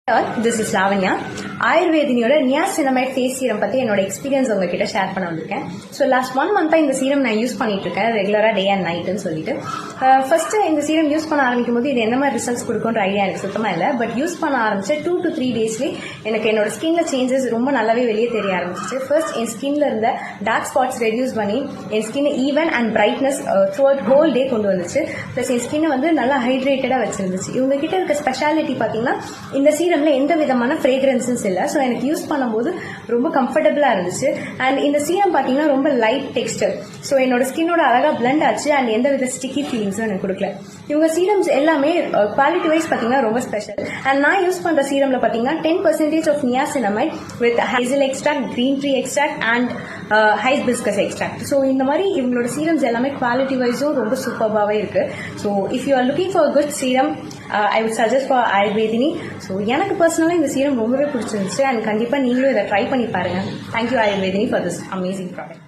This is Lavanya. ஆயுர்வேதினியோட niacinamide face serum பற்றி என்னோட எக்ஸ்பீரியன்ஸ் உங்ககிட்ட ஷேர் பண்ண வந்திருக்கேன். ஸோ லாஸ்ட் 1 மந்த்தாக இந்த சீரம் நான் யூஸ் பண்ணிட்டு இருக்கேன் ரெகுலராக டே அண்ட் நைட்டுன்னு சொல்லிட்டு. ஃபர்ஸ்ட் இந்த சீரம் யூஸ் பண்ண ஆரம்பிக்கும் போது இது என்ன மாதிரி ரிசல்ட்ஸ் கொடுக்குன்ற ஐடியா எனக்கு சுத்தமாக இல்லை. பட் யூஸ் பண்ண ஆரம்பிச்சு 2 to 3 டேஸ்லேயே எனக்கு என்னோட ஸ்கின்ல சேஞ்சஸ் ரொம்ப நல்லாவே வெளியே தெரிய ஆரம்பிச்சிச்சு. ஃபர்ஸ்ட் என் ஸ்கின்ல இருந்த டார்க் ஸ்பாட்ஸ் ரெடியூஸ் பண்ணி என் skin even and brightness throughout whole day கொண்டு வந்துச்சு. ப்ளஸ் என் ஸ்கின்னை வந்து நல்லா ஹைட்ரேட்டடாக வச்சிருந்துச்சு. இவங்க கிட்ட இருக்க ஸ்பெஷாலிட்டி பார்த்தீங்கன்னா இந்த சீரம்ல எந்த விதமான ஃப்ரேக்ரன்ஸஸ் இல்லை. ஸோ எனக்கு யூஸ் பண்ணும்போது ரொம்ப கம்ஃபர்டபுளாக இருந்துச்சு. அண்ட் இந்த சீரம் பார்த்தீங்கன்னா ரொம்ப லைட் டெக்ஸ்டர். ஸோ என்னோட ஸ்கின்னோட அழகாக பிளண்ட் ஆச்சு அண்ட் எந்த வித ஸ்டிக்கி ஃபீலிங்ஸும் எனக்கு கொடுக்கல. இவங்க சீரம்ஸ் எல்லாமே குவாலிட்டி வைஸ் பார்த்தீங்கன்னா ரொம்ப ஸ்பெஷல். அண்ட் நான் யூஸ் பண்ணுற சீரமில் பார்த்தீங்கன்னா 10% of niacinamide with hazel extract, green tree extract and hibiscus extract. So இந்த மாதிரி இவங்களோட சீரம்ஸ் எல்லாமே குவாலிட்டி வைஸும் ரொம்ப சூப்பராகவே இருக்கு. So if you are looking for good serum I would suggest for Ayurvedini. So எனக்கு பர்சனலாக இந்த சீரம் ரொம்பவே பிடிச்சிருந்துச்சு அண்ட் கண்டிப்பாக நீங்களும் இதை ட்ரை பண்ணி பாருங்க. Thank you Ayurvedini for this amazing product.